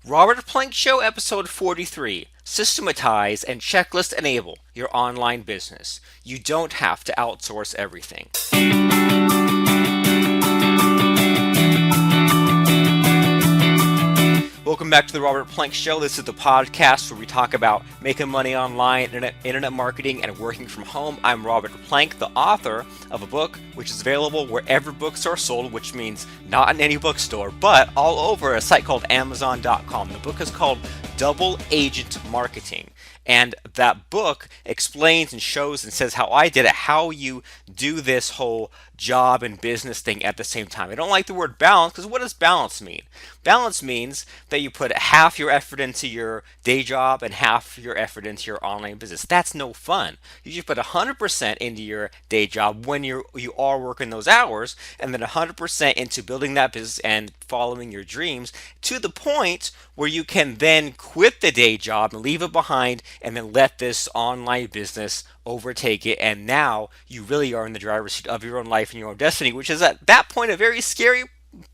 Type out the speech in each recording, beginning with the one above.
Robert Plank Show, episode 43. Systematize and checklist enable your online business. You don't have to outsource everything. Welcome back to the Robert Plank Show. This is the podcast where we talk about making money online, internet marketing, and working from home. I'm Robert Plank, the author of a book which is available wherever books are sold, which means not in any bookstore, but all over a site called Amazon.com. The book is called Double Agent Marketing. And that book explains and shows and says how I did it, how you do this whole job and business thing at the same time. I don't like the word balance because what does balance mean? Balance means that you put half your effort into your day job and half your effort into your online business. That's no fun. You should put 100% into your day job when you are working those hours, and then 100% into building that business and following your dreams to the point where you can then quit the day job and leave it behind and then let this online business overtake it. And now you really are in the driver's seat of your own life and your own destiny, which is at that point a very scary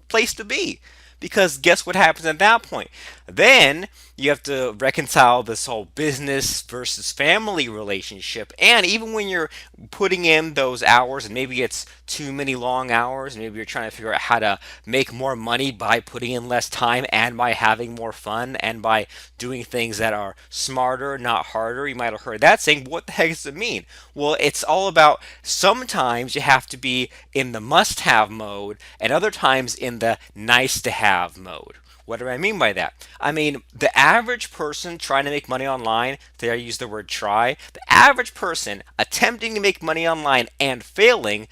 place to be. Because guess what happens at that point? Then you have to reconcile this whole business versus family relationship. And even when you're putting in those hours, and maybe it's too many long hours, maybe you're trying to figure out how to make more money by putting in less time and by having more fun and by doing things that are smarter, not harder. You might have heard that saying. What the heck does it mean? Well, it's all about sometimes you have to be in the must have mode and other times in the nice to have mode. What do I mean by that? I mean, the average person trying to make money online, there I use the word try, the average person attempting to make money online and failing,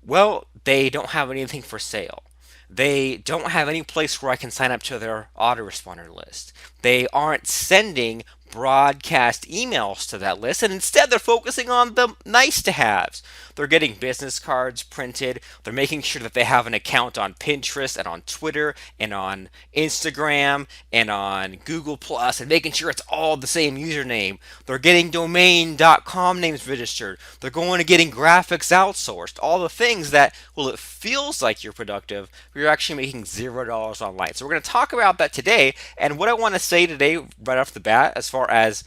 well, they don't have anything for sale. They don't have any place where I can sign up to their autoresponder list. They aren't sending broadcast emails to that list, and instead they're focusing on the nice to haves. They're getting business cards printed. They're making sure that they have an account on Pinterest and on Twitter and on Instagram and on Google Plus and making sure it's all the same username. They're getting domain.com names registered. They're going to getting graphics outsourced. All the things that, well, it feels like you're productive, but you're actually making $0 online. So we're going to talk about that today. And what I want to say today, right off the bat, as far as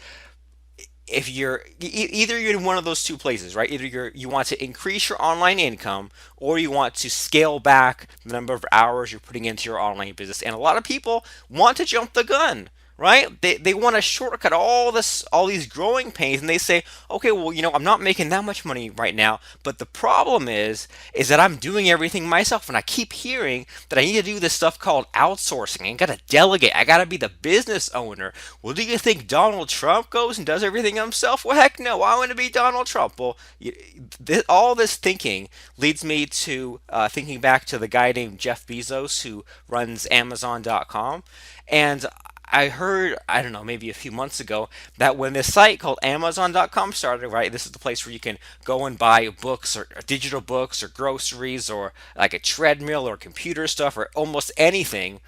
if either you're in one of those two places, right? Either you want to increase your online income or you want to scale back the number of hours you're putting into your online business. And a lot of people want to jump the gun, right? They want to shortcut all these growing pains, and they say, okay, well, I'm not making that much money right now, but the problem is that I'm doing everything myself, and I keep hearing that I need to do this stuff called outsourcing. I got to delegate. I got to be the business owner. Well, do you think Donald Trump goes and does everything himself? Well, heck no. I want to be Donald Trump. Well, all this thinking leads me to thinking back to the guy named Jeff Bezos who runs Amazon.com, and I heard, I don't know, maybe a few months ago, that when this site called Amazon.com started, right, this is the place where you can go and buy books or digital books or groceries or like a treadmill or computer stuff or almost anything,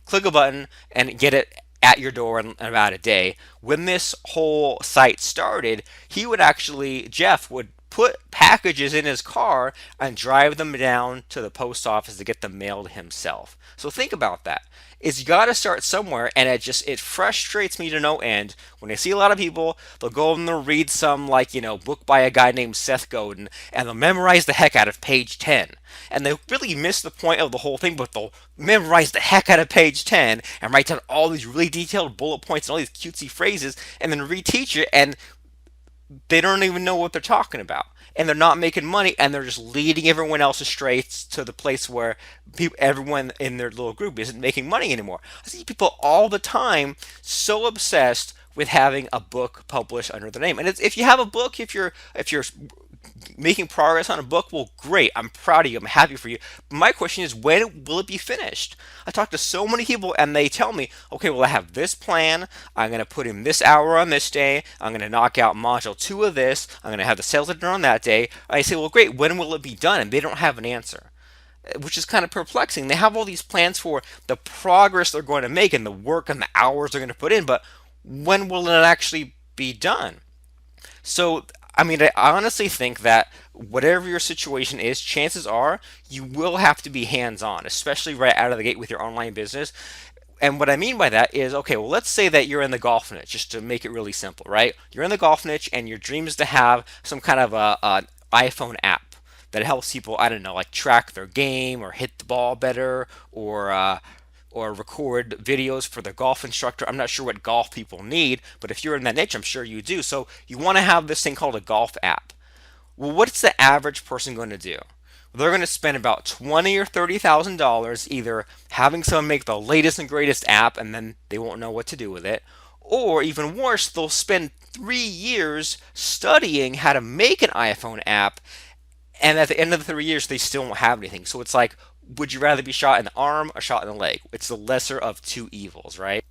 click a button and get it at your door in about a day. When this whole site started, Jeff would put packages in his car and drive them down to the post office to get them mailed himself. So think about that. It's got to start somewhere, and it frustrates me to no end when I see a lot of people. They'll go and they'll read some book by a guy named Seth Godin, and they'll memorize the heck out of page 10, and they really miss the point of the whole thing. But they'll memorize the heck out of page 10 and write down all these really detailed bullet points and all these cutesy phrases, and then reteach it, and they don't even know what they're talking about, and they're not making money, and they're just leading everyone else astray to the place where everyone in their little group isn't making money anymore. I see people all the time so obsessed with having a book published under their name. And if you have a book, if you're making progress on a book, well, great. I'm proud of you. I'm happy for you. But my question is, when will it be finished? I talk to so many people and they tell me, okay, well, I have this plan. I'm going to put in this hour on this day. I'm going to knock out module 2 of this. I'm going to have the sales letter on that day. I say, well, great. When will it be done? And they don't have an answer, which is kind of perplexing. They have all these plans for the progress they're going to make and the work and the hours they're going to put in, but when will it actually be done? So, I mean, I honestly think that whatever your situation is, chances are you will have to be hands on, especially right out of the gate with your online business. And what I mean by that is, okay, well, let's say that you're in the golf niche, just to make it really simple, right? You're in the golf niche and your dream is to have some kind of an iPhone app that helps people, I don't know, like track their game or hit the ball better or record videos for the golf instructor. I'm not sure what golf people need, but if you're in that niche, I'm sure you do. So you want to have this thing called a golf app. Well, what's the average person going to do? They're going to spend about $20,000 or $30,000 either having someone make the latest and greatest app and then they won't know what to do with it, or even worse, they'll spend 3 years studying how to make an iPhone app, and at the end of the 3 years, they still won't have anything. So it's like, would you rather be shot in the arm or shot in the leg? It's the lesser of two evils, right?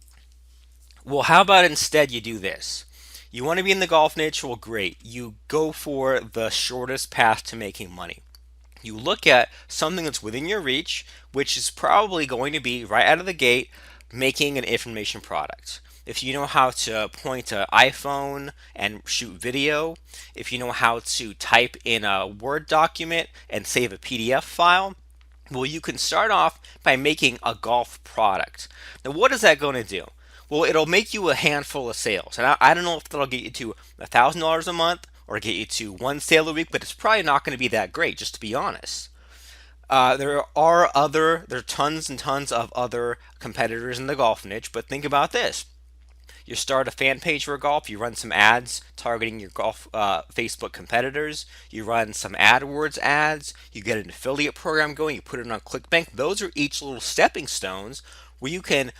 Well, how about instead you do this? You want to be in the golf niche? Well, great. You go for the shortest path to making money. You look at something that's within your reach, which is probably going to be right out of the gate making an information product. If you know how to point an iPhone and shoot video, if you know how to type in a Word document and save a PDF file, well, you can start off by making a golf product. Now, what is that going to do? Well, it'll make you a handful of sales. And I don't know if that'll get you to $1,000 a month or get you to one sale a week, but it's probably not going to be that great, just to be honest. There are tons and tons of other competitors in the golf niche, but think about this. You start a fan page for golf, you run some ads targeting your golf Facebook competitors, you run some AdWords ads, you get an affiliate program going, you put it on ClickBank. Those are each little stepping stones where you can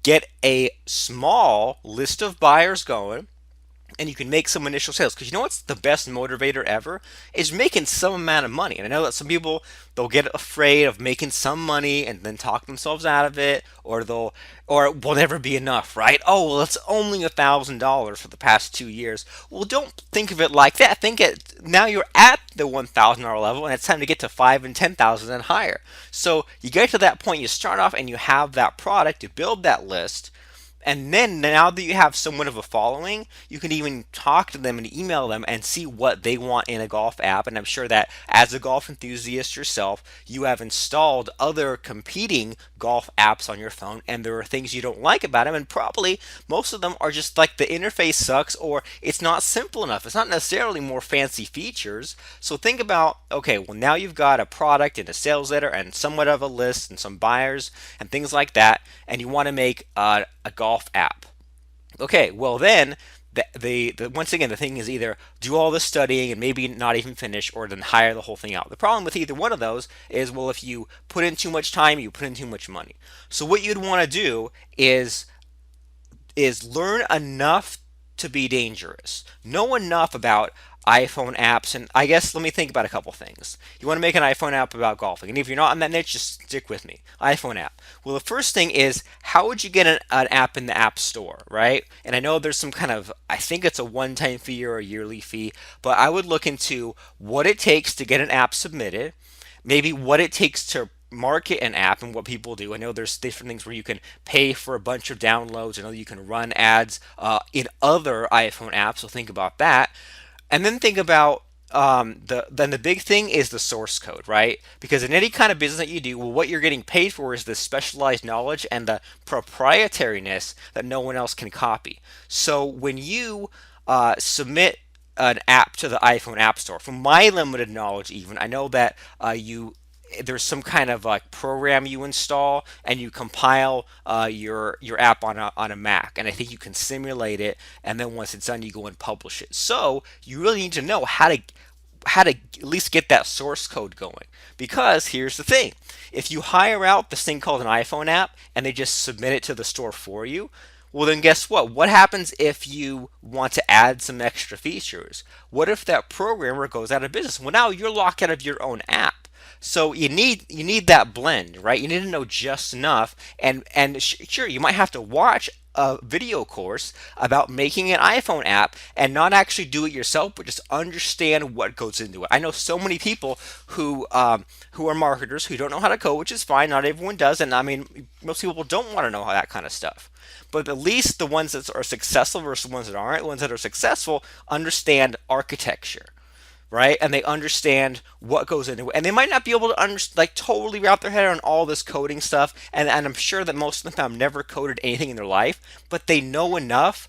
get a small list of buyers going and you can make some initial sales. Because you know what's the best motivator ever is making some amount of money. And I know that some people, they'll get afraid of making some money and then talk themselves out of it, or it will never be enough, right? Oh, well, it's only $1,000 for the past 2 years. Well, don't think of it like that. Think it now you're at the $1,000 level and it's time to get to 5 and 10,000 and higher. So you get to that point, you start off and you have that product, you build that list. And then now that you have somewhat of a following, you can even talk to them and email them and see what they want in a golf app. And I'm sure that as a golf enthusiast yourself, you have installed other competing golf apps on your phone and there are things you don't like about them. And probably most of them are just like the interface sucks or it's not simple enough. It's not necessarily more fancy features. So think about, okay, well, now you've got a product and a sales letter and somewhat of a list and some buyers and things like that. And you want to make a golf app. Okay, well then once again the thing is either do all the studying and maybe not even finish or then hire the whole thing out. The problem with either one of those is, well, if you put in too much time, you put in too much money. So what you'd want to do is learn enough to be dangerous. Know enough about iPhone apps, and I guess let me think about a couple things. You want to make an iPhone app about golfing, and if you're not in that niche, just stick with me. iPhone app. Well, the first thing is how would you get an app in the App Store, right? And I know there's some kind of, I think it's a one-time fee or a yearly fee, but I would look into what it takes to get an app submitted, maybe what it takes to market an app and what people do. I know there's different things where you can pay for a bunch of downloads. I know you can run ads in other iPhone apps, so think about that. And then think about the big thing is the source code, right? Because in any kind of business that you do, well, what you're getting paid for is the specialized knowledge and the proprietariness that no one else can copy. So when you submit an app to the iPhone App Store, from my limited knowledge, even I know that there's some kind of like program you install and you compile your app on a Mac, and I think you can simulate it, and then once it's done you go and publish it. So you really need to know how to at least get that source code going, because here's the thing: if you hire out this thing called an iPhone app and they just submit it to the store for you, well, then guess what happens if you want to add some extra features? What if that programmer goes out of business? Well, now you're locked out of your own app. So you need that blend, right? You need to know just enough, and sure, you might have to watch a video course about making an iPhone app and not actually do it yourself, but just understand what goes into it. I know so many people who are marketers who don't know how to code, which is fine. Not everyone does, and I mean, most people don't want to know that kind of stuff. But at least the ones that are successful versus the ones that aren't, the ones that are successful understand architecture. right? And they understand what goes into it. And they might not be able to like totally wrap their head on all this coding stuff. And I'm sure that most of them have never coded anything in their life, but they know enough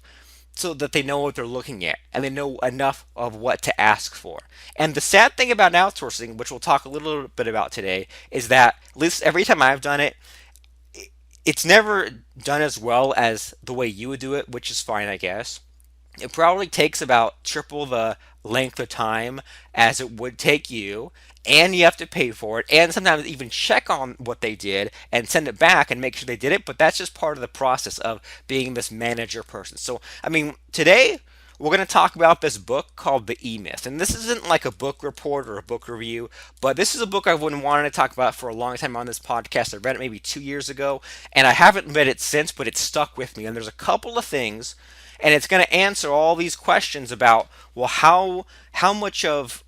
so that they know what they're looking at and they know enough of what to ask for. And the sad thing about outsourcing, which we'll talk a little bit about today, is that at least every time I've done it, it's never done as well as the way you would do it, which is fine, I guess. It probably takes about triple the length of time as it would take you, and you have to pay for it, and sometimes even check on what they did and send it back and make sure they did it. But that's just part of the process of being this manager person. So, I mean, today we're going to talk about this book called The E-Myth. And this isn't like a book report or a book review, but this is a book I've been wanting to talk about for a long time on this podcast. I read it maybe 2 years ago, and I haven't read it since, but it's stuck with me. And there's a couple of things, and it's going to answer all these questions about, well, how much of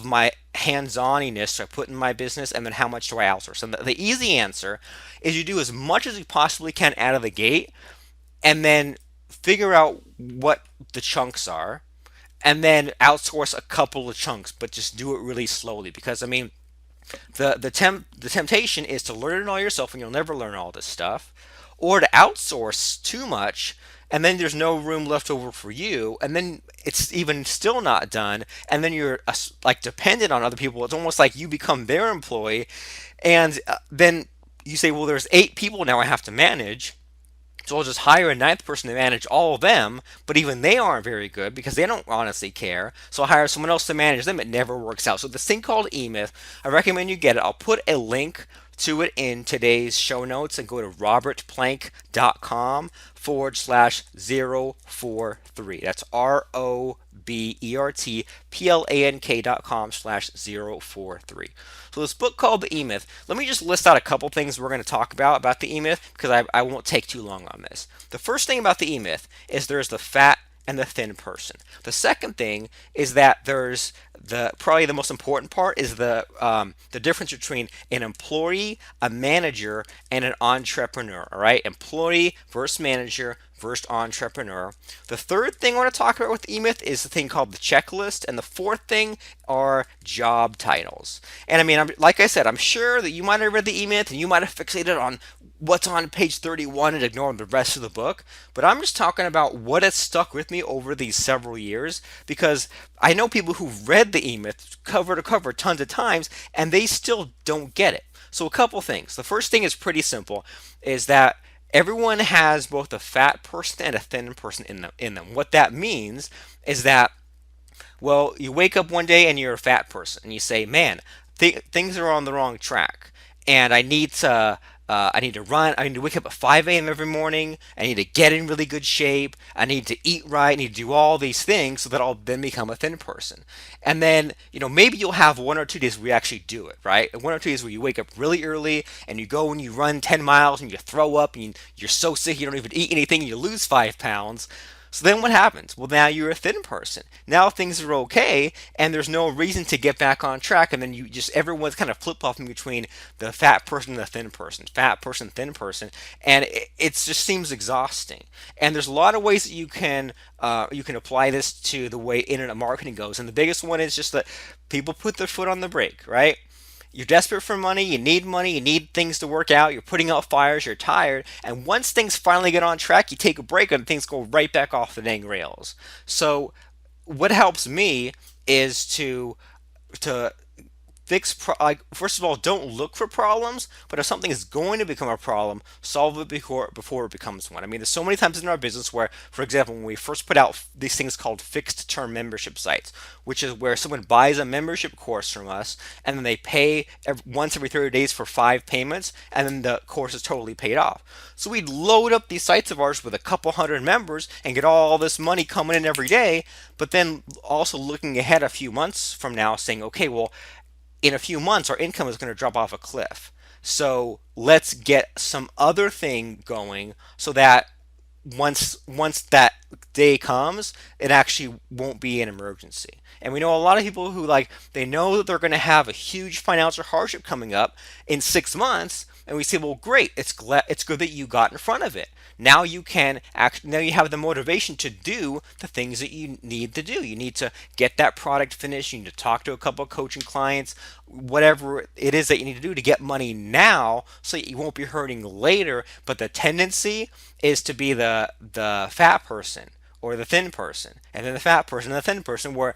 my hands-oniness do I put in my business, and then how much do I outsource? And the easy answer is you do as much as you possibly can out of the gate, and then figure out what the chunks are, and then outsource a couple of chunks, but just do it really slowly. Because I mean, the temptation is to learn it all yourself, and you'll never learn all this stuff, or to outsource too much, and then there's no room left over for you, and then it's even still not done, and then you're like dependent on other people. It's almost like you become their employee, and then you say, well, there's 8 people now I have to manage, so I'll just hire a ninth person to manage all of them, but even they aren't very good because they don't honestly care. So I'll hire someone else to manage them. It never works out. So this thing called E-Myth, I recommend you get it. I'll put a link to it in today's show notes, and go to robertplank.com/043. That's ROBERTPLANK.com/043. So this book called The E-Myth, let me just list out a couple things we're going to talk about the E-Myth, because I won't take too long on this. The first thing about the E-Myth is there's the fat and the thin person. The second thing is that there's probably the most important part is the difference between an employee, a manager, and an entrepreneur. All right, employee versus manager versus entrepreneur. The third thing I want to talk about with E-Myth is the thing called the checklist, and the fourth thing are job titles. And I mean, like I said, I'm sure that you might have read the E-Myth and you might have fixated on what's on page 31 and ignore the rest of the book, but I'm just talking about what has stuck with me over these several years, because I know people who've read the E-Myth cover to cover tons of times and they still don't get it. So a couple things. The first thing is pretty simple, is that everyone has both a fat person and a thin person in them. What that means is that, well, you wake up one day and you're a fat person and you say, man, things are on the wrong track, and I need to run. I need to wake up at 5 a.m. every morning. I need to get in really good shape. I need to eat right. I need to do all these things so that I'll then become a thin person. And then, maybe you'll have 1 or 2 days where you actually do it, right? And 1 or 2 days where you wake up really early and you go and you run 10 miles and you throw up and you're so sick you don't even eat anything and you lose 5 pounds. So then what happens? Well, now you're a thin person. Now things are okay, and there's no reason to get back on track. And then everyone's kind of flip-flopping between the fat person and the thin person, fat person, thin person, and it just seems exhausting. And there's a lot of ways that you can apply this to the way internet marketing goes. And the biggest one is just that people put their foot on the brake, right? You're desperate for money, you need things to work out, you're putting out fires, you're tired, and once things finally get on track, you take a break and things go right back off the dang rails. So what helps me is to like, first of all, don't look for problems, but if something is going to become a problem, solve it before it becomes one. I mean, there's so many times in our business where, for example, when we first put out these things called fixed term membership sites, which is where someone buys a membership course from us and then they pay once every 30 days for 5 payments, and then the course is totally paid off. So we'd load up these sites of ours with a couple hundred members and get all this money coming in every day, but then also looking ahead a few months from now saying, okay, well, in a few months our income is going to drop off a cliff. So let's get some other thing going so that once that day comes, it actually won't be an emergency. And we know a lot of people who, like, they know that they're going to have a huge financial hardship coming up in 6 months, And we say, well, great, it's good that you got in front of it. Now you can now you have the motivation to do the things that you need to do. You need to get that product finished. You need to talk to a couple of coaching clients, whatever it is that you need to do to get money now, so you won't be hurting later. But the tendency is to be the fat person or the thin person, and then the fat person and the thin person, where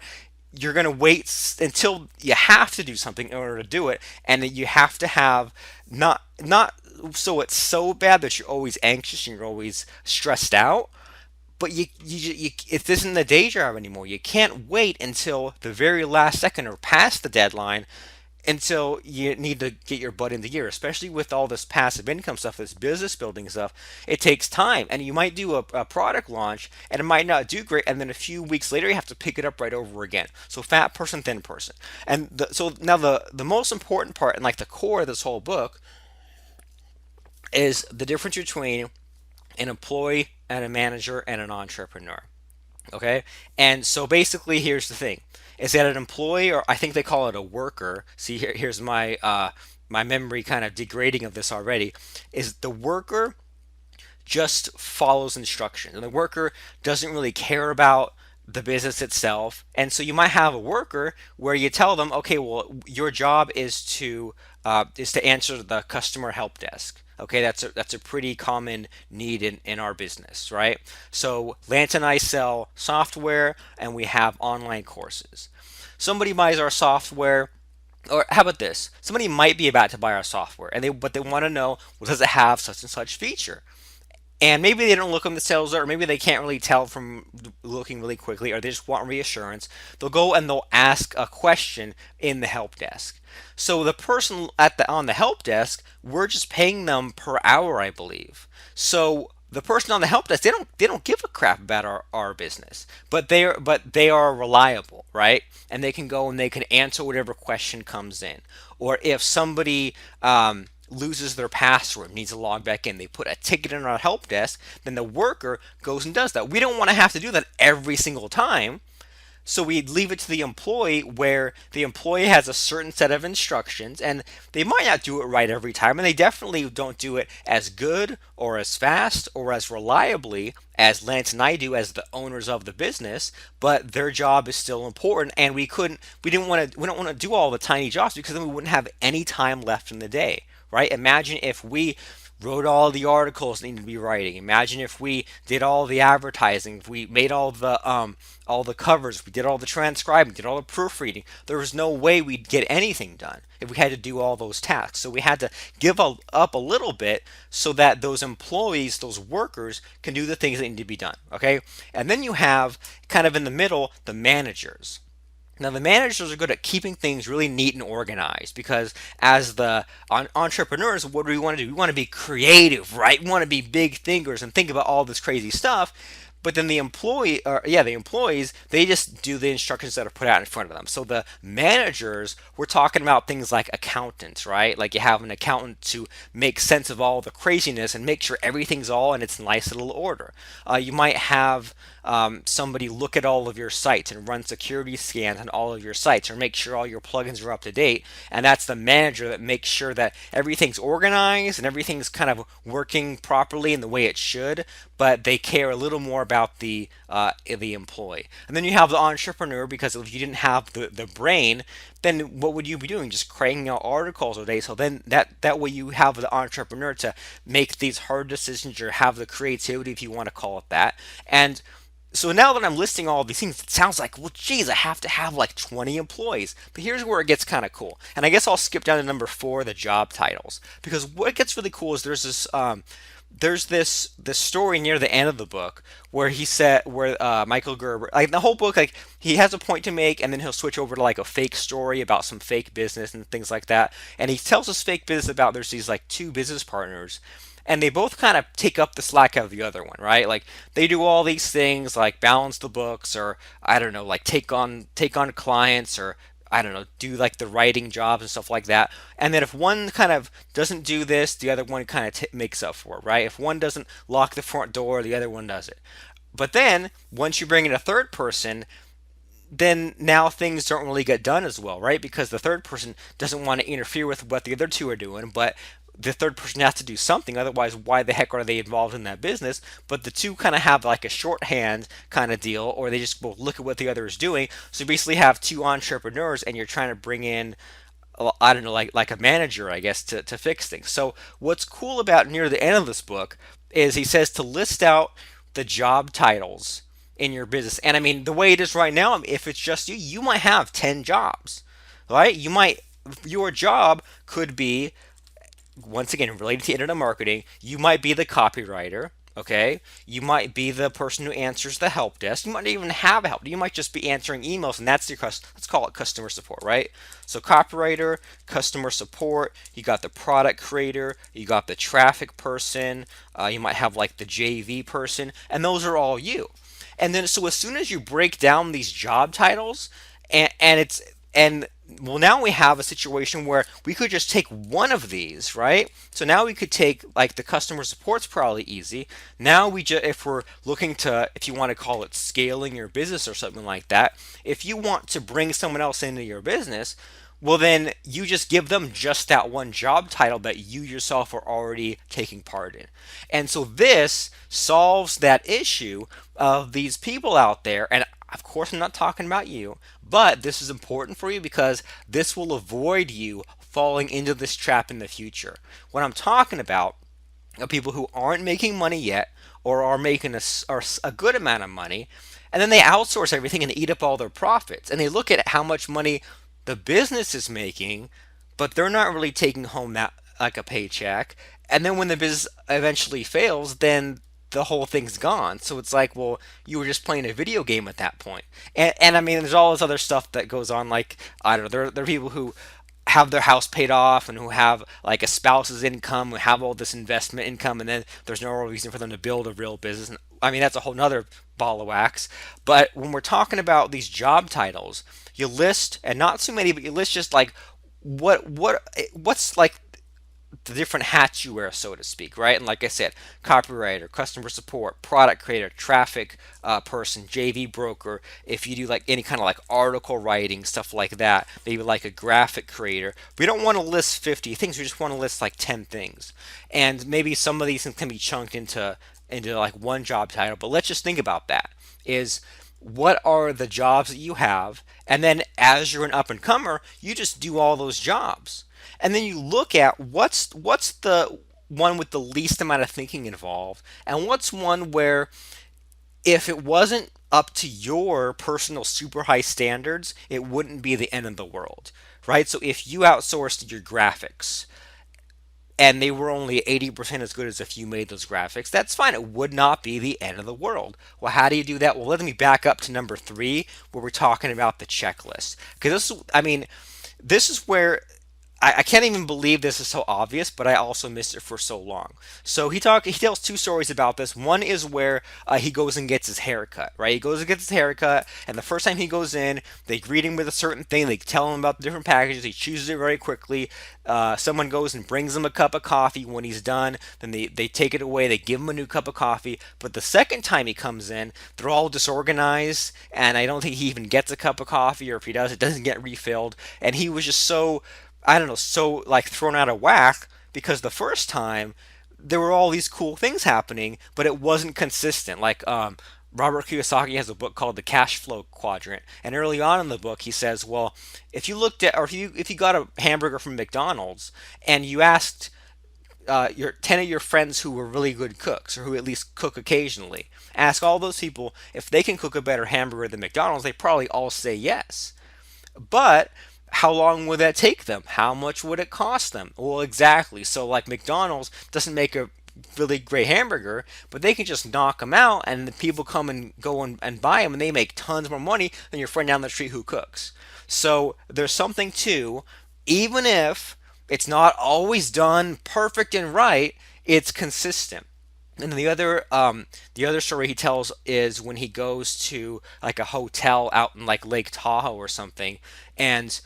you're going to wait until you have to do something in order to do it, and that you have to have not so it's so bad that you're always anxious and you're always stressed out, but you it isn't the day job anymore. You can't wait until the very last second or past the deadline until you need to get your butt in the gear, especially with all this passive income stuff, this business building stuff. It takes time, and you might do a product launch and it might not do great, and then a few weeks later you have to pick it up right over again. So fat person, thin person. And so now the most important part and like the core of this whole book is the difference between an employee and a manager and an entrepreneur. Okay, and so basically here's the thing, is that an employee, or I think they call it a worker. See, here's my my memory kind of degrading of this already. Is the worker just follows instructions, and the worker doesn't really care about the business itself. And so you might have a worker where you tell them, okay, well, your job is to answer the customer help desk. Okay, that's a pretty common need in our business, right? So Lance and I sell software, and we have online courses. Somebody buys our software, or how about this? Somebody might be about to buy our software, and they want to know, well, does it have such and such feature? And maybe they don't look on the sales, or maybe they can't really tell from looking really quickly, or they just want reassurance. They'll go and they'll ask a question in the help desk. So the person on the help desk, we're just paying them per hour, I believe. So the person on the help desk, they don't give a crap about our business, but they are reliable, right? And they can go and they can answer whatever question comes in. Or if somebody loses their password, needs to log back in, they put a ticket in our help desk, then the worker goes and does that. We don't want to have to do that every single time. So we leave it to the employee, where the employee has a certain set of instructions, and they might not do it right every time, and they definitely don't do it as good or as fast or as reliably as Lance and I do as the owners of the business, but their job is still important, and we don't want to do all the tiny jobs, because then we wouldn't have any time left in the day, right? Imagine if we wrote all the articles that need to be writing. Imagine if we did all the advertising, if we made all the covers, we did all the transcribing, did all the proofreading. There was no way we'd get anything done if we had to do all those tasks. So we had to give up a little bit so that those employees, those workers, can do the things that need to be done. Okay, and then you have kind of in the middle the managers. Now, the managers are good at keeping things really neat and organized, because as the entrepreneurs, what do we want to do? We want to be creative, right? We want to be big thinkers and think about all this crazy stuff. But then the employees, they just do the instructions that are put out in front of them. So the managers, we're talking about things like accountants, right? Like you have an accountant to make sense of all the craziness and make sure everything's all in its nice little order. You might have somebody look at all of your sites and run security scans on all of your sites, or make sure all your plugins are up to date. And that's the manager that makes sure that everything's organized and everything's kind of working properly in the way it should, but they care a little more about the employee. And then you have the entrepreneur, because if you didn't have the brain, then what would you be doing? Just cranking out articles all day. So then that way you have the entrepreneur to make these hard decisions, or have the creativity, if you want to call it that. And so now that I'm listing all these things, it sounds like, well, geez, I have to have like 20 employees. But here's where it gets kind of cool. And I guess I'll skip down to number 4, the job titles, because what gets really cool is there's this story near the end of the book where Michael Gerber, like the whole book, like he has a point to make, and then he'll switch over to like a fake story about some fake business and things like that. And he tells this fake business about, there's these like 2 business partners, and they both kind of take up the slack of the other one, right? Like they do all these things like balance the books, or I don't know, like take on clients, or I don't know, do like the writing jobs and stuff like that. And then if one kind of doesn't do this, the other one kind of makes up for it, right? If one doesn't lock the front door, the other one does it. But then once you bring in a third person, then now things don't really get done as well, right? Because the third person doesn't want to interfere with what the other 2 are doing, but the third person has to do something, otherwise why the heck are they involved in that business? But the two kind of have like a shorthand kind of deal, or they just will look at what the other is doing. So you basically have two entrepreneurs and you're trying to bring in, I don't know, like a manager, I guess, to fix things. So what's cool about near the end of this book is he says to list out the job titles in your business. And I mean, the way it is right now, if it's just you, you might have 10 jobs, right? Your job could be, once again, related to internet marketing, you might be the copywriter. Okay, you might be the person who answers the help desk. You might not even have a help. You might just be answering emails, and that's your let's call it customer support, right? So copywriter, customer support. You got the product creator. You got the traffic person. You might have like the JV person, and those are all you. And then so as soon as you break down these job titles, and it's and well, now we have a situation where we could just take one of these, right? So now we could take, like, the customer support's probably easy. Now we just, if we're looking to, if you want to call it scaling your business or something like that, if you want to bring someone else into your business, well, then you just give them just that one job title that you yourself are already taking part in. And so this solves that issue of these people out there. And of course, I'm not talking about you, but this is important for you because this will avoid you falling into this trap in the future. What I'm talking about are people who aren't making money yet, or are making a good amount of money, and then they outsource everything and eat up all their profits. And they look at how much money the business is making, but they're not really taking home that, like, a paycheck. And then when the business eventually fails, then the whole thing's gone. So it's like, well, you were just playing a video game at that point. And I mean, there's all this other stuff that goes on. Like, I don't know, there are people who have their house paid off and who have like a spouse's income, who have all this investment income, and then there's no real reason for them to build a real business. And I mean, that's a whole nother ball of wax. But when we're talking about these job titles, you list, and not too many, but you list just like what's like the different hats you wear, so to speak, right? And like I said, copywriter, customer support, product creator, traffic person, JV broker. If you do like any kind of like article writing, stuff like that, maybe like a graphic creator. We don't want to list 50 things. We just want to list like 10 things. And maybe some of these things can be chunked into like one job title. But let's just think about that. Is what are the jobs that you have? And then as you're an up and comer, you just do all those jobs. And then you look at what's the one with the least amount of thinking involved, and what's one where if it wasn't up to your personal super high standards, it wouldn't be the end of the world, right? So if you outsourced your graphics and they were only 80% as good as if you made those graphics, that's fine. It would not be the end of the world. Well, how do you do that? Well, let me back up to number 3, where we're talking about the checklist. Because this is where I can't even believe this is so obvious, but I also missed it for so long. So he tells 2 stories about this. One is where he goes and gets his haircut, right? He goes and gets his haircut, and the first time he goes in, they greet him with a certain thing. They tell him about the different packages. He chooses it very quickly. Someone goes and brings him a cup of coffee. When he's done, then they take it away. They give him a new cup of coffee. But the second time he comes in, they're all disorganized, and I don't think he even gets a cup of coffee, or if he does, it doesn't get refilled. And he was just so, I don't know, so like thrown out of whack because the first time there were all these cool things happening, but it wasn't consistent. Like Robert Kiyosaki has a book called The Cash Flow Quadrant, and early on in the book he says, well, if you looked at, or if you got a hamburger from McDonald's and you asked your 10 of your friends who were really good cooks, or who at least cook occasionally, ask all those people if they can cook a better hamburger than McDonald's, they probably all say yes. But how long would that take them? How much would it cost them? Well, exactly. So, like, McDonald's doesn't make a really great hamburger, but they can just knock them out, and the people come and go and buy them, and they make tons more money than your friend down the street who cooks. So, there's something to, even if it's not always done perfect and right, it's consistent. And the other story he tells is when he goes to like a hotel out in like Lake Tahoe or something, and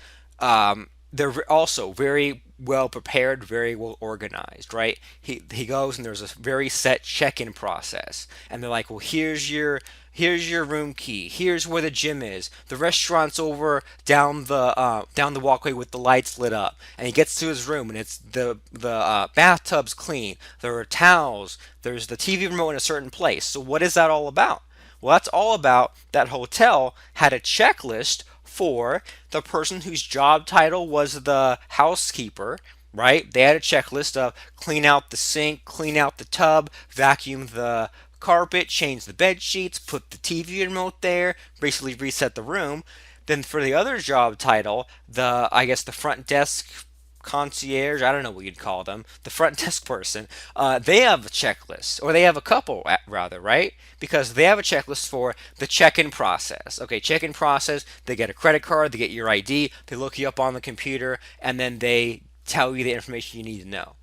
they're also very well prepared, very well organized, right? He goes and there's a very set check-in process, and they're like, well, here's your room key. Here's where the gym is. The restaurant's over down the walkway with the lights lit up. And he gets to his room, and it's the bathtub's clean. There are towels. There's the TV remote in a certain place. So what is that all about? Well, that's all about that hotel had a checklist for the person whose job title was the housekeeper, right? They had a checklist of clean out the sink, clean out the tub, vacuum the carpet, change the bed sheets, put the TV remote there, basically reset the room. Then for the other job title, the I guess the front desk concierge, I don't know what you'd call them, the front desk person, they have a checklist, or they have a couple rather, right? Because they have a checklist for the check-in process. Okay, check-in process, they get a credit card, they get your ID, they look you up on the computer, and then they tell you the information you need to know.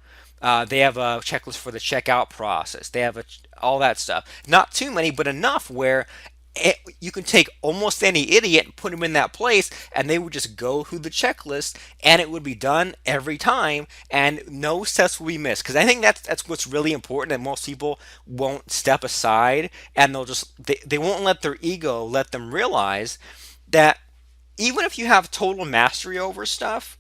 They have a checklist for the checkout process. They have all that stuff. Not too many, but enough where you can take almost any idiot and put them in that place, and they would just go through the checklist, and it would be done every time, and no steps will be missed. Because I think that's what's really important, that most people won't step aside, and they won't let their ego let them realize that even if you have total mastery over stuff,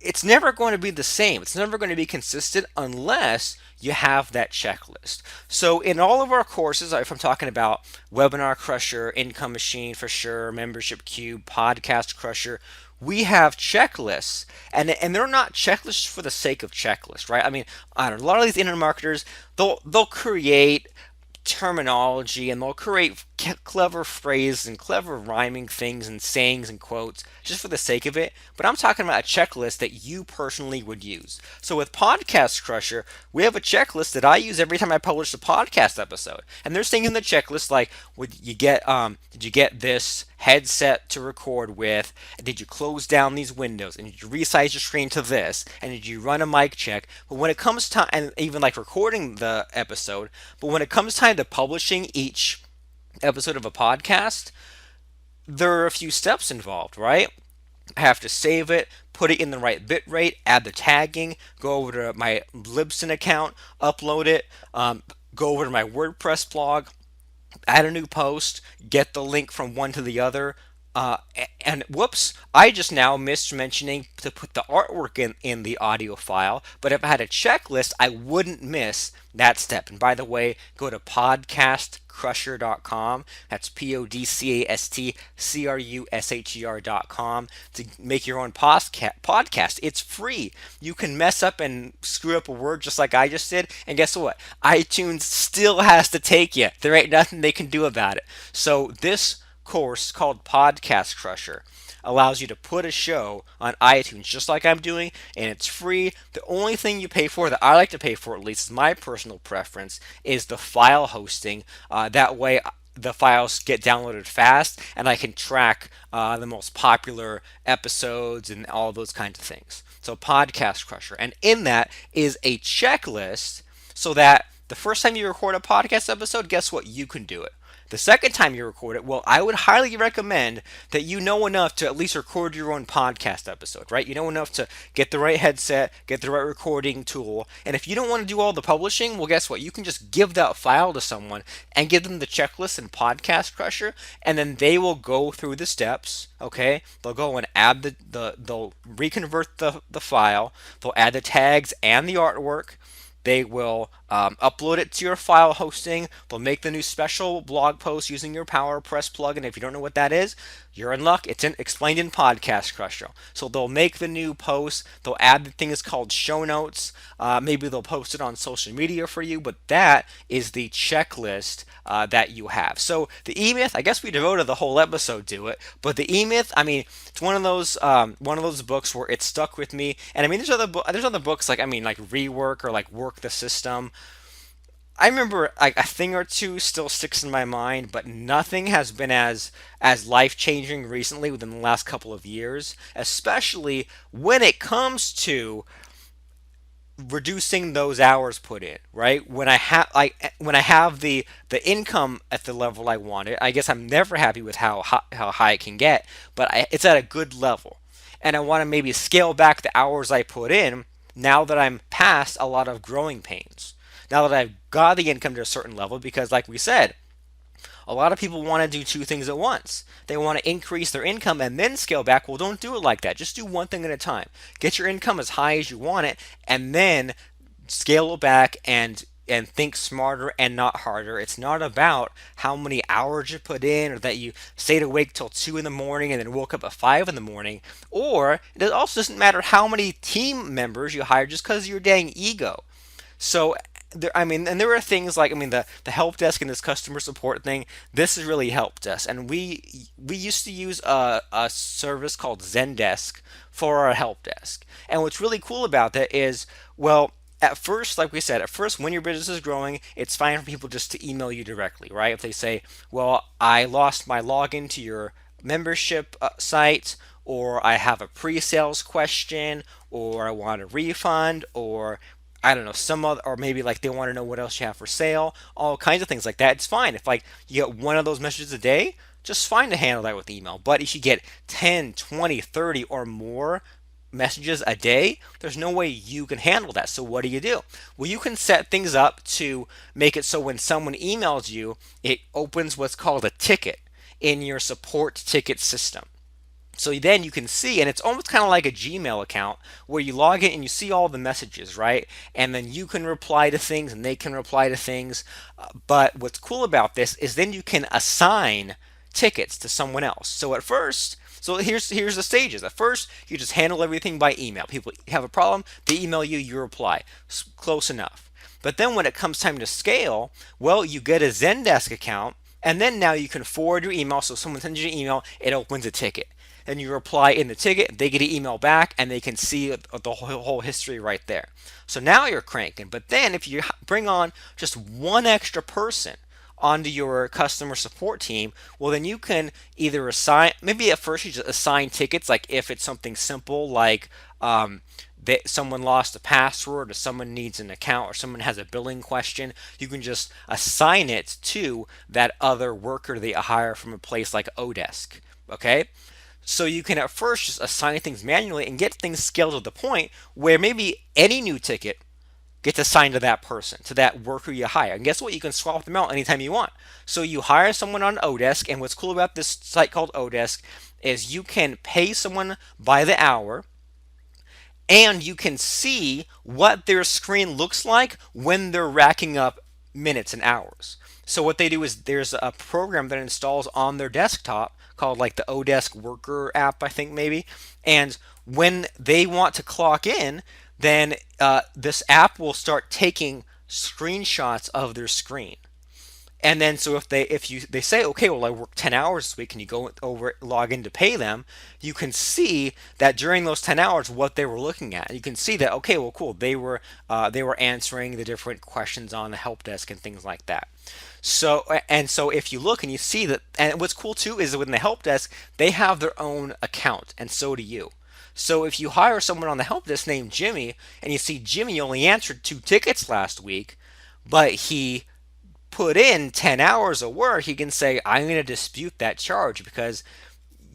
it's never going to be the same. It's never going to be consistent unless you have that checklist. So in all of our courses, if I'm talking about Webinar Crusher, Income Machine for sure, Membership Cube, Podcast Crusher, we have checklists, and they're not checklists for the sake of checklists, right? I mean, I don't know, a lot of these internet marketers, they'll create terminology, and they'll create clever phrases and clever rhyming things and sayings and quotes just for the sake of it. But I'm talking about a checklist that you personally would use. So with Podcast Crusher, we have a checklist that I use every time I publish a podcast episode. And there's things in the checklist like, did you get this headset to record with? Did you close down these windows? And did you resize your screen to this? And did you run a mic check? But when it comes time, and even like recording the episode, but when it comes time to publishing each episode of a podcast, there are a few steps involved, right? I have to save it, put it in the right bit rate, add the tagging, go over to my Libsyn account, upload it, go over to my WordPress blog, add a new post, get the link from one to the other. And whoops, I just now missed mentioning to put the artwork in the audio file. But if I had a checklist, I wouldn't miss that step. And by the way, go to podcastcrusher.com. That's podcastcrusher.com to make your own podcast. It's free. You can mess up and screw up a word just like I just did. And guess what? iTunes still has to take you. There ain't nothing they can do about it. So this course called Podcast Crusher allows you to put a show on iTunes just like I'm doing, and it's free. The only thing you pay for, that I like to pay for at least, is my personal preference, is the file hosting. That way the files get downloaded fast, and I can track the most popular episodes and all those kinds of things. So Podcast Crusher, and in that is a checklist so that the first time you record a podcast episode, guess what? You can do it. The second time you record it, well, I would highly recommend that you know enough to at least record your own podcast episode, right? You know enough to get the right headset, get the right recording tool. And if you don't want to do all the publishing, well, guess what? You can just give that file to someone and give them the checklist in Podcast Crusher, and then they will go through the steps, okay? They'll go and add they'll reconvert the file, they'll add the tags and the artwork. They will upload it to your file hosting. They'll make the new special blog post using your PowerPress plugin. If you don't know what that is, you're in luck. It's explained in Podcast Crusher. So they'll make the new post. They'll add the things called show notes. Maybe they'll post it on social media for you. But that is the checklist that you have. So the E-Myth, I guess we devoted the whole episode to it. But the E-Myth, I mean, it's one of those books where it stuck with me. And I mean, there's other books like Rework or like Work the System. I remember like a thing or two still sticks in my mind, but nothing has been as life changing recently within the last couple of years, especially when it comes to reducing those hours put in, right? When I have the income at the level I want it, I guess I'm never happy with how high it can get, but it's at a good level. and I want to maybe scale back the hours I put in now that I'm past a lot of growing pains. Now that I've got the income to a certain level, because like we said, a lot of people want to do two things at once. They want to increase their income and then scale back. Well, don't do it like that. Just do one thing at a time. Get your income as high as you want it, and then scale it back and think smarter and not harder. It's not about how many hours you put in or that you stayed awake till 2 in the morning and then woke up at 5 in the morning. Or it also doesn't matter how many team members you hire just because of your dang ego. So and there are things like, the help desk and this customer support thing. This has really helped us, and we used to use a service called Zendesk for our help desk. And what's really cool about that is, well, at first, like we said, at first when your business is growing, it's fine for people just to email you directly, right? If they say, well, I lost my login to your membership site, or I have a pre-sales question, or I want a refund, or I don't know, some other, or maybe like they want to know what else you have for sale, all kinds of things like that. It's fine. If like you get one of those messages a day, just fine to handle that with email. But if you get 10, 20, 30 or more messages a day, there's no way you can handle that. So what do? Well, you can set things up to make it so when someone emails you, it opens what's called a ticket in your support ticket system. So then you can see, and it's almost kind of like a Gmail account where you log in and you see all the messages, right? And then you can reply to things and they can reply to things. But what's cool about this is then you can assign tickets to someone else. So at first, so here's the stages. At first, you just handle everything by email. People have a problem, they email you, you reply. Close enough. But then when it comes time to scale, well, you get a Zendesk account, and then now you can forward your email. So someone sends you an email, it opens a ticket. Then you reply in the ticket, they get an email back, and they can see the whole history right there. So now you're cranking. But then if you bring on just one extra person onto your customer support team, well, then you can either assign, maybe at first you just assign tickets, like if it's something simple like that someone lost a password or someone needs an account or someone has a billing question, you can just assign it to that other worker that you hire from a place like Odesk. Okay? So you can at first just assign things manually and get things scaled to the point where maybe any new ticket gets assigned to that person, to that worker you hire. And guess what? You can swap them out anytime you want. So you hire someone on Odesk, and what's cool about this site called Odesk is you can pay someone by the hour, and you can see what their screen looks like when they're racking up minutes and hours. So what they do is there's a program that installs on their desktop called like the Odesk Worker app, I think maybe. And when they want to clock in, then this app will start taking screenshots of their screen. And then so they say, okay, well, I worked 10 hours this week, and you go over, log in to pay them, you can see that during those 10 hours what they were looking at. You can see that, okay, well, cool, they were answering the different questions on the help desk and things like that. So if you look and you see that, and what's cool too is that within the help desk, they have their own account, and so do you. So if you hire someone on the help desk named Jimmy, and you see Jimmy only answered 2 tickets last week, but he put in 10 hours of work, he can say, I'm going to dispute that charge because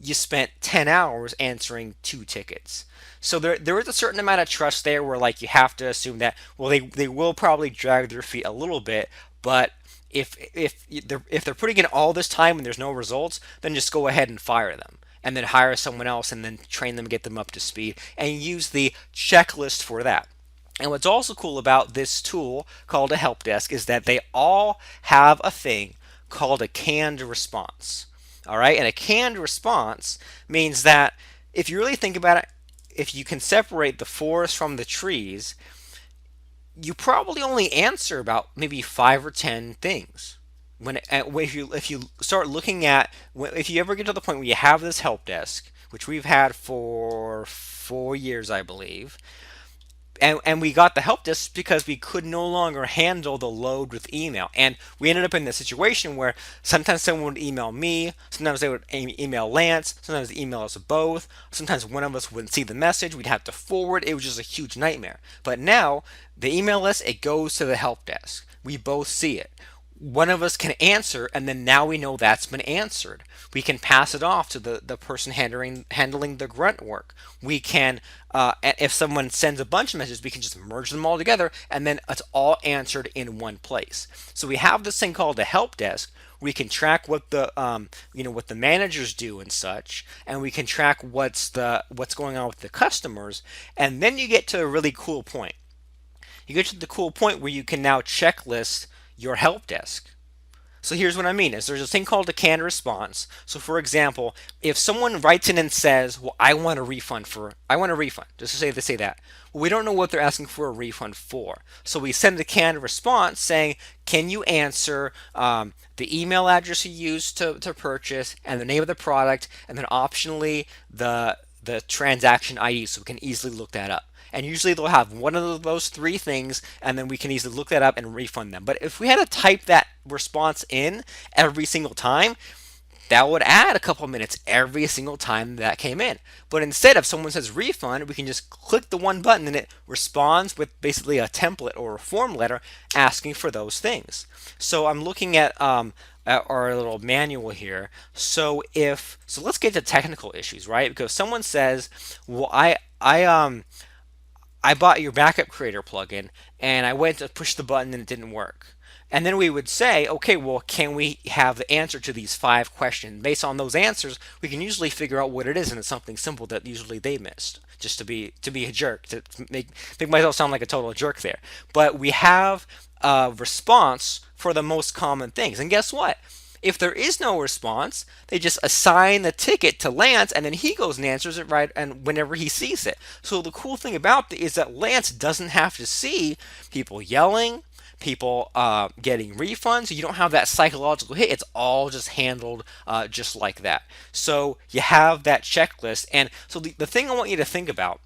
you spent 10 hours answering 2 tickets. So there is a certain amount of trust there where like you have to assume that, well, they will probably drag their feet a little bit, but if they're putting in all this time and there's no results, then just go ahead and fire them, and then hire someone else and then train them, get them up to speed, and use the checklist for that. And what's also cool about this tool called a help desk is that they all have a thing called a canned response. All right, and a canned response means that if you really think about it, if you can separate the forest from the trees, you probably only answer about maybe 5 or 10 things. If you start looking at, if you ever get to the point where you have this help desk, which we've had for 4 years, I believe, and we got the help desk because we could no longer handle the load with email. And we ended up in this situation where sometimes someone would email me, sometimes they would email Lance, sometimes they email us both, sometimes one of us wouldn't see the message, we'd have to forward. It was just a huge nightmare. But now, they email us, it goes to the help desk. We both see it. one of us can answer, and then now we know that's been answered. We can pass it off to the person handling the grunt work. We can, if someone sends a bunch of messages, we can just merge them all together, and then it's all answered in one place. So we have this thing called a help desk. We can track what what the managers do and such, and we can track what's going on with the customers, and then you get to a really cool point. You get to the cool point where you can now checklist your help desk. So here's what I mean is there's a thing called a canned response. So for example, if someone writes in and says, well, I want a refund, just to say they say that. Well, we don't know what they're asking for a refund for. So we send a canned response saying, can you answer the email address you used to purchase and the name of the product, and then optionally the transaction ID so we can easily look that up. And usually they'll have one of those three things, and then we can easily look that up and refund them. But if we had to type that response in every single time, that would add a couple minutes every single time that came in. But instead, if someone says refund, we can just click the one button and it responds with basically a template or a form letter asking for those things. So I'm looking at our little manual here. So let's get to technical issues, right? Because someone says, well, I bought your backup creator plugin and I went to push the button and it didn't work. And then we would say, okay, well, can we have the answer to these 5 questions? Based on those answers, we can usually figure out what it is, and it's something simple that usually they missed. Just to be a jerk, to make myself sound like a total jerk there. But we have a response for the most common things. And guess what? If there is no response, they just assign the ticket to Lance, and then he goes and answers it right and whenever he sees it. So the cool thing about it is that Lance doesn't have to see people yelling, people getting refunds. You don't have that psychological hit. It's all just handled just like that. So you have that checklist. And so the thing I want you to think about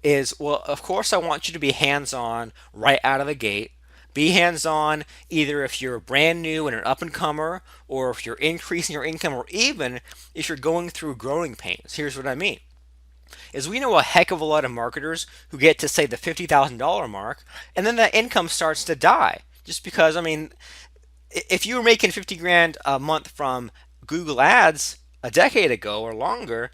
is, well, of course, I want you to be hands-on right out of the gate. Be hands-on either if you're brand new and an up-and-comer, or if you're increasing your income, or even if you're going through growing pains. Here's what I mean. Is we know a heck of a lot of marketers who get to say the $50,000 mark, and then that income starts to die. Just because, I mean, if you were making 50 grand a month from Google Ads a decade ago or longer,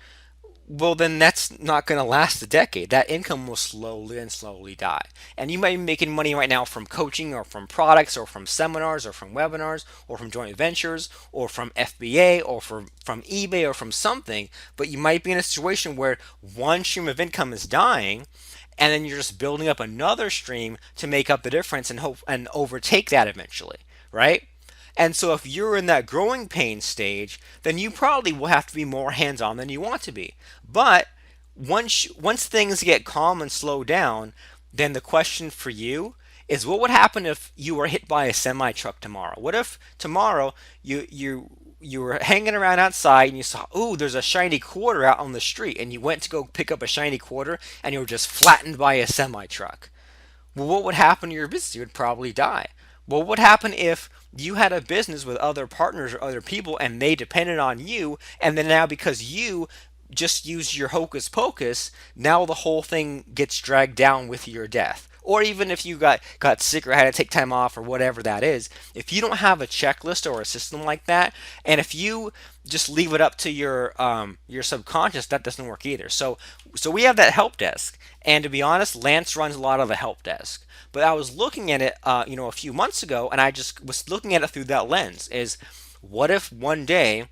well, then that's not going to last a decade. That income will slowly and slowly die. And you might be making money right now from coaching or from products or from seminars or from webinars or from joint ventures or from FBA or from eBay or from something, but you might be in a situation where one stream of income is dying, and then you're just building up another stream to make up the difference and hope and overtake that eventually, right? And so if you're in that growing pain stage, then you probably will have to be more hands-on than you want to be. But once things get calm and slow down, then the question for you is, what would happen if you were hit by a semi truck tomorrow? What if tomorrow you were hanging around outside and you saw, ooh, there's a shiny quarter out on the street, and you went to go pick up a shiny quarter and you were just flattened by a semi truck? Well, what would happen to your business? You would probably die. Well, what would happen if you had a business with other partners or other people and they depended on you, and then now because you just used your hocus pocus, now the whole thing gets dragged down with your death? Or even if you got sick or had to take time off or whatever that is, if you don't have a checklist or a system like that, and if you just leave it up to your subconscious, that doesn't work either. So we have that help desk, and to be honest, Lance runs a lot of the help desk. But I was looking at it, a few months ago, and I just was looking at it through that lens. Is what if one day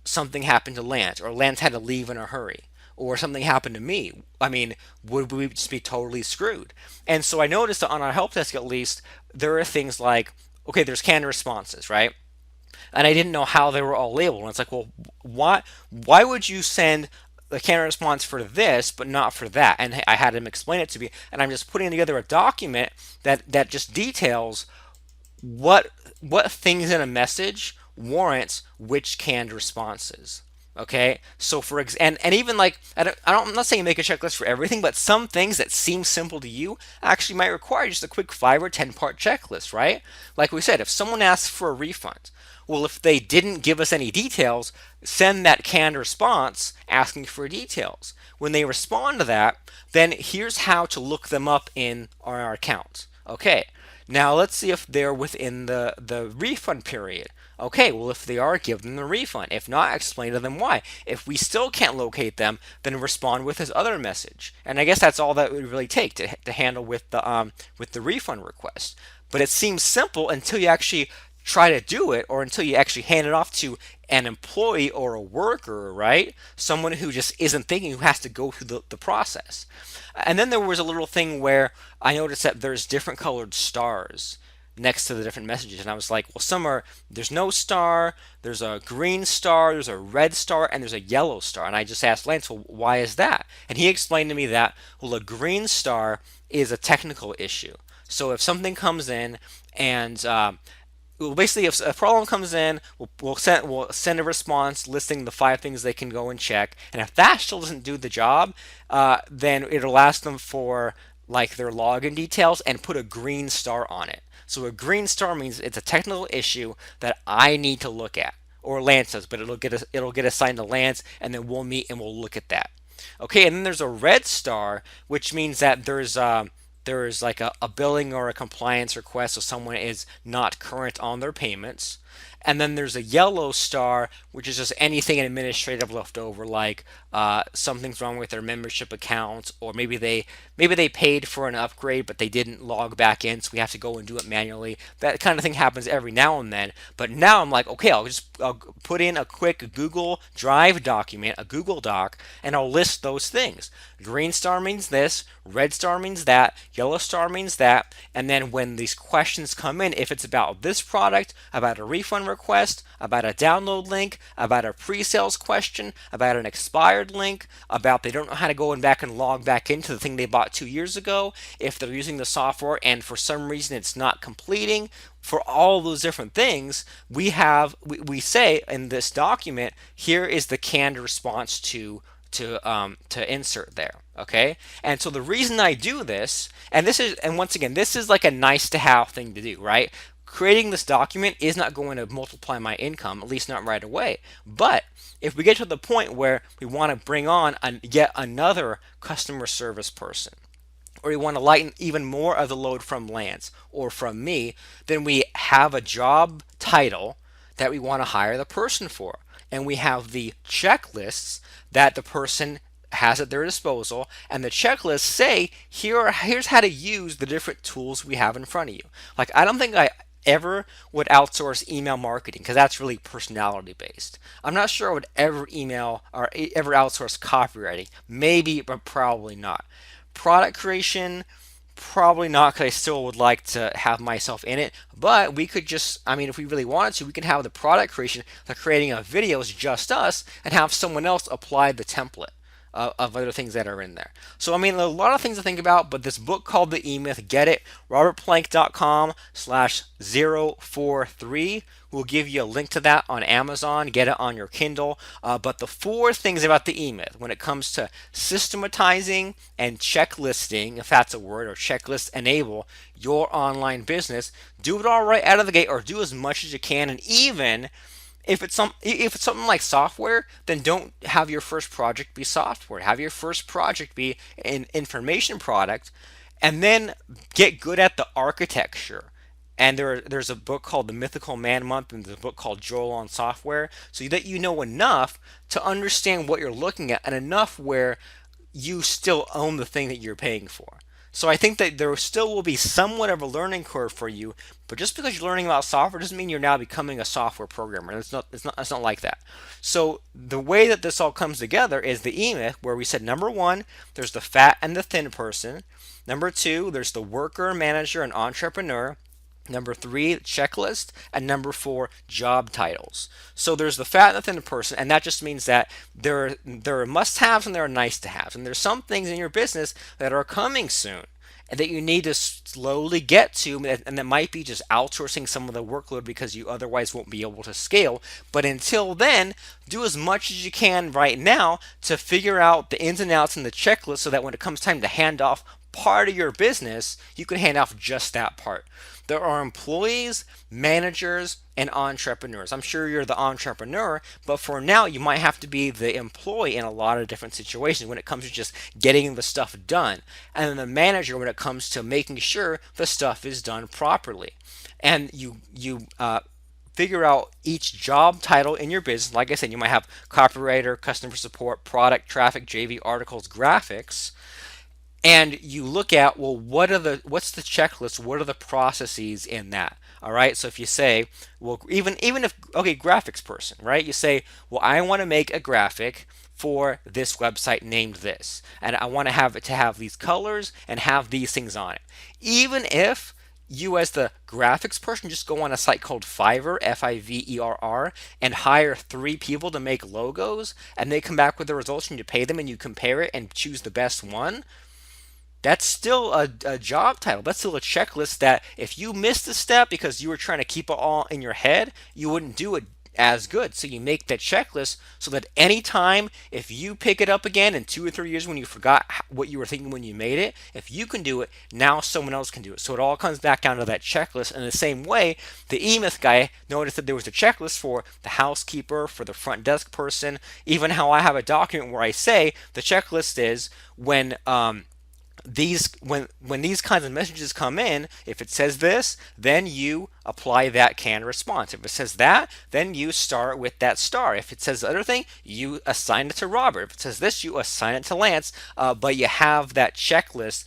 something happened to Lance, or Lance had to leave in a hurry, or something happened to me? I mean, would we just be totally screwed? And so I noticed that on our help desk, at least, there are things like, okay, there's canned responses, right? And I didn't know how they were all labeled. And it's like, well, why would you send the canned response for this but not for that? And I had him explain it to me, and I'm just putting together a document that just details what things in a message warrants which canned responses. Okay, so and even like I'm not saying make a checklist for everything, but some things that seem simple to you actually might require just a quick 5 or 10 part checklist, right? Like we said, if someone asks for a refund, well, if they didn't give us any details, send that canned response asking for details. When they respond to that, then here's how to look them up in our account. Okay, Now let's see if they're within the refund period. Okay, well, if they are, give them the refund. If not, explain to them why. If we still can't locate them, then respond with this other message. And I guess that's all that would really take to handle with the refund request. But it seems simple until you actually try to do it, or until you actually hand it off to an employee or a worker, right? Someone who just isn't thinking, who has to go through the process. And then there was a little thing where I noticed that there's different colored stars next to the different messages, and I was like, well, there's no star, there's a green star, there's a red star, and there's a yellow star. And I just asked Lance, well, why is that? And he explained to me that, well, a green star is a technical issue. So if something comes in and well, basically, if a problem comes in, we'll send a response listing the 5 things they can go and check. And if that still doesn't do the job, then it'll ask them for like their login details and put a green star on it. So a green star means it's a technical issue that I need to look at, or Lance does, but it'll get assigned to Lance, and then we'll meet and we'll look at that. Okay, and then there's a red star, which means that there's like a billing or a compliance request, so someone is not current on their payments. And then there's a yellow star, which is just anything administrative left over, like something's wrong with their membership account, or maybe they paid for an upgrade but they didn't log back in, so we have to go and do it manually. That kind of thing happens every now and then. But now I'm like, okay, I'll put in a quick Google Drive document, a Google Doc, and I'll list those things. Green star means this, red star means that, yellow star means that, and then when these questions come in, if it's about this product, about a refund request, about a download link, about a pre-sales question, about an expired link, about they don't know how to go and back and log back into the thing they bought 2 years ago, if they're using the software and for some reason it's not completing, for all those different things, we say in this document, here is the canned response to insert there. Okay, and so the reason I do this, and once again, this is like a nice to have thing to do, right? Creating this document is not going to multiply my income, at least not right away. But if we get to the point where we want to bring on yet another customer service person, or we want to lighten even more of the load from Lance or from me, then we have a job title that we want to hire the person for. And we have the checklists that the person has at their disposal, and the checklists say here's how to use the different tools we have in front of you. Like, I don't think I ever would outsource email marketing, because that's really personality based. I'm not sure I would ever ever outsource copywriting. Maybe, but probably not. Product creation, probably not, because I still would like to have myself in it. But we could just, I mean, if we really wanted to, we could have the product creation, the creating of videos, just us, and have someone else apply the template of other things that are in there. So, I mean, a lot of things to think about, but this book called The E-Myth, get it, robertplank.com/043. We'll give you a link to that on Amazon. Get it on your Kindle. But the 4 things about the E-Myth when it comes to systematizing and checklisting, if that's a word, or checklist enable your online business, do it all right out of the gate, or do as much as you can. And even if it's something like software, then don't have your first project be software. Have your first project be an information product, and then get good at the architecture. And there's a book called The Mythical Man Month, and there's a book called Joel on Software, so that you know enough to understand what you're looking at, and enough where you still own the thing that you're paying for. So I think that there still will be somewhat of a learning curve for you, but just because you're learning about software doesn't mean you're now becoming a software programmer. It's not like that. So the way that this all comes together is the E-Myth, where we said number 1, there's the fat and the thin person. Number 2, there's the worker, manager, and entrepreneur. Number 3, checklist, and number 4, job titles. So there's the fat and the thin person, and that just means that there are must-haves and there are nice-to-haves, and there's some things in your business that are coming soon and that you need to slowly get to, and that might be just outsourcing some of the workload because you otherwise won't be able to scale. But until then, do as much as you can right now to figure out the ins and outs and the checklist, so that when it comes time to hand off part of your business, you can hand off just that part. There are employees, managers, and entrepreneurs. I'm sure you're the entrepreneur, but for now, you might have to be the employee in a lot of different situations when it comes to just getting the stuff done. And then the manager when it comes to making sure the stuff is done properly. And you figure out each job title in your business. Like I said, you might have copywriter, customer support, product, traffic, JV, articles, graphics, and you look at, well, what's the checklist, what are the processes in that? All right, so if you say, well, even if, okay, graphics person, right, you say, well, I want to make a graphic for this website named this, and I want to have it to have these colors and have these things on it. Even if you as the graphics person just go on a site called Fiverr, Fiverr, and hire 3 people to make logos, and they come back with the results and you pay them and you compare it and choose the best one, that's still a job title. That's still a checklist that if you missed a step because you were trying to keep it all in your head, you wouldn't do it as good. So you make that checklist so that anytime if you pick it up again in 2 or 3 years when you forgot what you were thinking when you made it, if you can do it, now someone else can do it. So it all comes back down to that checklist. In the same way, the E-Myth guy noticed that there was a checklist for the housekeeper, for the front desk person, even how I have a document where I say the checklist is when these kinds of messages come in, if it says this, then you apply that canned response. If it says that, then you start with that star. If it says the other thing, you assign it to Robert. If it says this, you assign it to Lance. But you have that checklist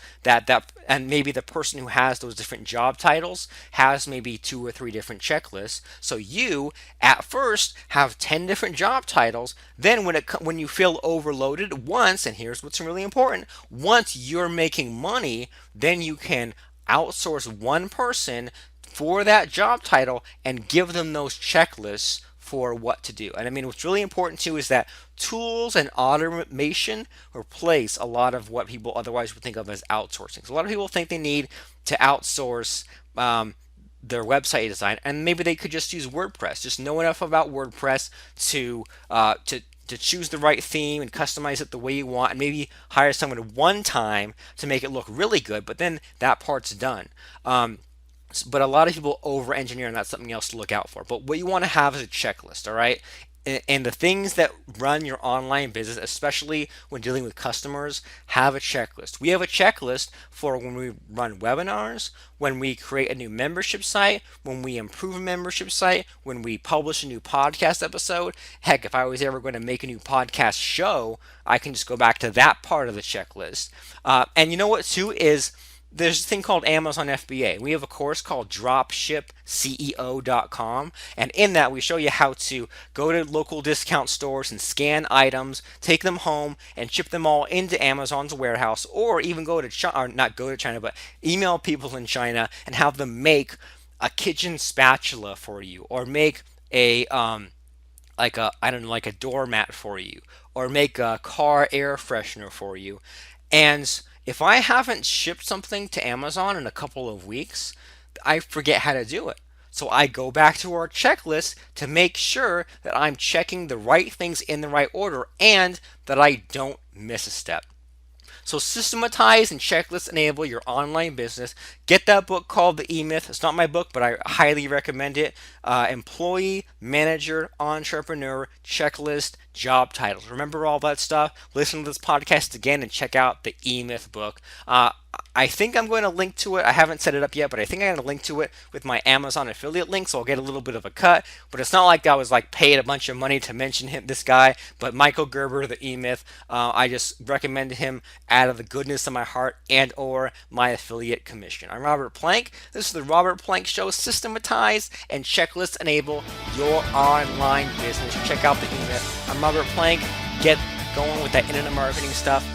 and maybe the person who has those different job titles has maybe 2 or 3 different checklists. So you at first have 10 different job titles. Then when you feel overloaded once, and here's what's really important, once you're making money, then you can outsource one person for that job title and give them those checklists for what to do. And I mean, what's really important too is that tools and automation replace a lot of what people otherwise would think of as outsourcing. So a lot of people think they need to outsource their website design, and maybe they could just use WordPress, just know enough about WordPress to choose the right theme and customize it the way you want, and maybe hire someone one time to make it look really good, but then that part's done. But a lot of people over engineer, and that's something else to look out for. But what you want to have is a checklist, all right? And the things that run your online business, especially when dealing with customers, have a checklist. We have a checklist for when we run webinars, when we create a new membership site, when we improve a membership site, when we publish a new podcast episode. Heck, if I was ever going to make a new podcast show, I can just go back to that part of the checklist. And you know what, too, is there's a thing called Amazon FBA. We have a course called dropshipceo.com, and in that we show you how to go to local discount stores and scan items, take them home, and ship them all into Amazon's warehouse, or even go to China, or not go to China, but email people in China and have them make a kitchen spatula for you, or make a like a doormat for you, or make a car air freshener for you. And if I haven't shipped something to Amazon in a couple of weeks, I forget how to do it. So I go back to our checklist to make sure that I'm checking the right things in the right order and that I don't miss a step. So systematize and checklist enable your online business. Get that book called The E-Myth. It's not my book, but I highly recommend it. Employee, manager, entrepreneur, checklist, job titles. Remember all that stuff. Listen to this podcast again and check out The E-Myth book. I think I'm going to link to it. I haven't set it up yet, but I think I'm going to link to it with my Amazon affiliate link, so I'll get a little bit of a cut. But it's not like I was like paid a bunch of money to mention this guy. But Michael Gerber, The E-Myth, I just recommended him out of the goodness of my heart and or my affiliate commission. I'm Robert Plank. This is the Robert Plank Show. Systematize and checklist enable your online business. Check out The E-Myth. I'm Robert Plank. Get going with that internet marketing stuff.